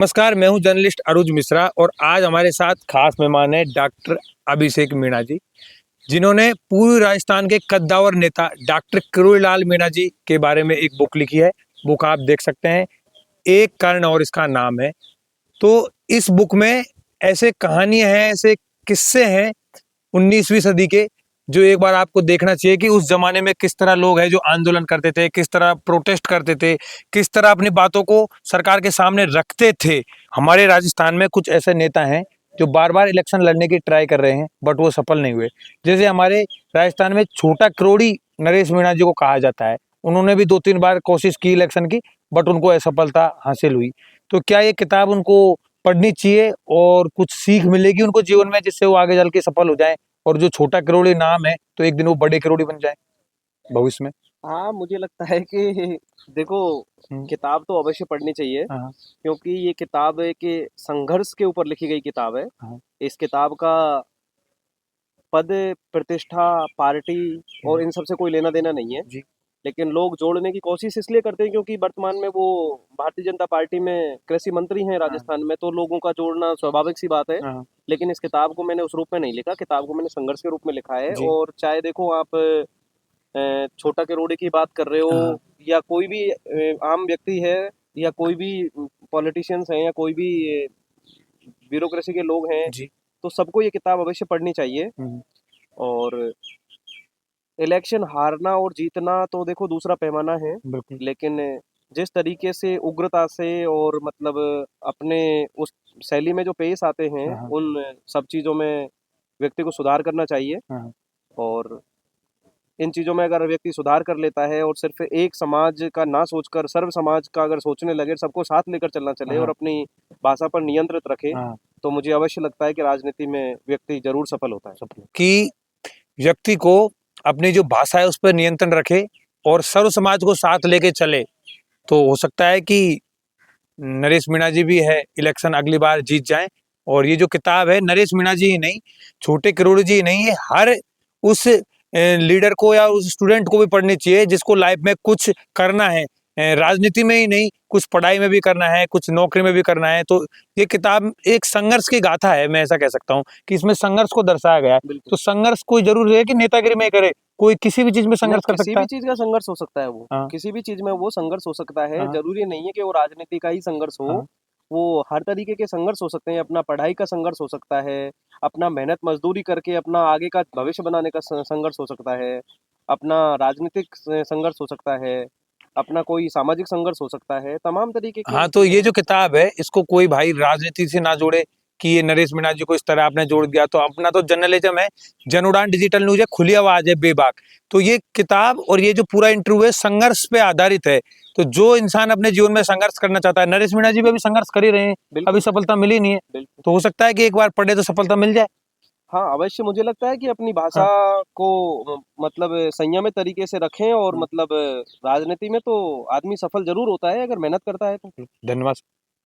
नमस्कार, मैं हूं जर्नलिस्ट अरुज मिश्रा और आज हमारे साथ खास मेहमान है डॉक्टर अभिषेक मीणा जी, जिन्होंने पूर्वी राजस्थान के कद्दावर नेता डॉक्टर किरोड़ीलाल मीणा जी के बारे में एक बुक लिखी है। बुक आप देख सकते हैं, एक कर्ण और इसका नाम है। तो इस बुक में ऐसे कहानियां हैं, ऐसे किस्से हैं 19वीं सदी के, जो एक बार आपको देखना चाहिए कि उस जमाने में किस तरह लोग हैं जो आंदोलन करते थे, किस तरह प्रोटेस्ट करते थे, किस तरह अपनी बातों को सरकार के सामने रखते थे। हमारे राजस्थान में कुछ ऐसे नेता हैं जो बार बार इलेक्शन लड़ने की ट्राई कर रहे हैं, बट वो सफल नहीं हुए। जैसे हमारे राजस्थान में छोटा करोड़ी नरेश मीणा जी को कहा जाता है, उन्होंने भी 2-3 बार कोशिश की इलेक्शन की, बट उनको असफलता हासिल हुई। तो क्या ये किताब उनको पढ़नी चाहिए और कुछ सीख मिलेगी उनको जीवन में, जिससे वो आगे चल के सफल हो जाए और जो छोटा करोड़ी नाम है तो एक दिन वो बड़े करोड़ी बन जाए भविष्य में? हाँ, मुझे लगता है कि देखो, हम्म, किताब तो अवश्य पढ़नी चाहिए हाँ, क्योंकि ये किताब एक संघर्ष के ऊपर लिखी गई किताब है। हाँ, इस किताब का पद, प्रतिष्ठा, पार्टी और हम्म, इन सब से कोई लेना-देना नहीं है। जी, लेकिन लोग जोड़ने की कोशिश इसलिए करते हैं क्योंकि वर्तमान में वो भारतीय जनता पार्टी में कृषि मंत्री हैं हाँ, राजस्थान में, तो लोगों का जोड़ना स्वाभाविक सी बात है। हाँ, लेकिन इस किताब को मैंने उस रूप में नहीं लिखा, किताब को मैंने संघर्ष के रूप में लिखा है। जी, और चाहे देखो आप छोटा करोड़े की बात कर रहे हाँ, हो या कोई भी आम व्यक्ति है या कोई भी पॉलिटिशियंस हैं या कोई भी ब्यूरोक्रेसी के लोग हैं, जी, तो सबको ये किताब अवश्य पढ़नी चाहिए। हम्म, और इलेक्शन हारना और जीतना तो देखो दूसरा पैमाना है, बिल्कुल, लेकिन जिस तरीके से उग्रता से और मतलब अपने उस शैली में जो पेश आते हैं, हाँ, हाँ, उन सब चीज़ों में व्यक्ति को सुधार करना चाहिए। हाँ, और इन चीज़ों में अगर व्यक्ति सुधार कर लेता है और सिर्फ एक समाज का ना सोचकर सर्व समाज का अगर सोचने लगे, सबको साथ लेकर चलना चले और हाँ, अपनी भाषा पर नियंत्रित रखे, हाँ, तो मुझे अवश्य लगता है कि राजनीति में व्यक्ति जरूर सफल होता है। सफल कि व्यक्ति को अपनी जो भाषा है उस पर नियंत्रण रखे और सर्व समाज को साथ लेके चले, तो हो सकता है कि नरेश मीणा जी भी है इलेक्शन अगली बार जीत जाएं। और ये जो किताब है नरेश मीणा जी ही नहीं, छोटे करोड़ जी ही नहीं, ये हर उस लीडर को या उस स्टूडेंट को भी पढ़नी चाहिए जिसको लाइफ में कुछ करना है, राजनीति में ही नहीं, कुछ पढ़ाई में भी करना है, कुछ नौकरी में भी करना है। तो ये किताब एक संघर्ष की गाथा है, मैं ऐसा कह सकता हूँ कि इसमें संघर्ष को दर्शाया गया है। बिल्कुल। तो संघर्ष कोई जरूर है कि नेतागिरी में करे, कोई किसी भी चीज में नहीं, संघर्ष कर किसी सकता भी है। चीज़ का संघर्ष हो सकता है वो। हाँ, किसी भी चीज़ में वो संघर्ष हो सकता है, हाँ, ज़रूरी नहीं है कि वो राजनीति का ही संघर्ष हो। हाँ, वो हर तरीके के संघर्ष हो सकते हैं, अपना पढ़ाई का संघर्ष हो सकता है, अपना मेहनत मज़दूरी करके अपना आगे का भविष्य बनाने का संघर्ष हो सकता है, अपना राजनीतिक संघर्ष हो सकता है, अपना कोई सामाजिक संघर्ष हो सकता है, तमाम तरीके की हाँ। तो चीज़ें ये हैं। जो किताब है इसको कोई भाई राजनीति से ना जोड़े कि ये नरेश मीणा जी को इस तरह आपने जोड़ दिया। तो अपना तो जर्नलिज्म है, जन उड़ान डिजिटल न्यूज है, खुली आवाज है बेबाक। तो ये किताब और ये जो पूरा इंटरव्यू है संघर्ष पे आधारित है। तो जो इंसान अपने जीवन में संघर्ष करना चाहता है, नरेश मीणा जी भी अभी संघर्ष कर ही रहे हैं, अभी बिल्कुल, सफलता मिली नहीं है। बिल्कुल। तो हो सकता है कि एक बार पढ़े तो सफलता मिल जाए। हाँ, अवश्य मुझे लगता है कि अपनी भाषा हाँ, को मतलब संयमित तरीके से रखें और हाँ, मतलब राजनीति में तो आदमी सफल ज़रूर होता है अगर मेहनत करता है तो। धन्यवाद।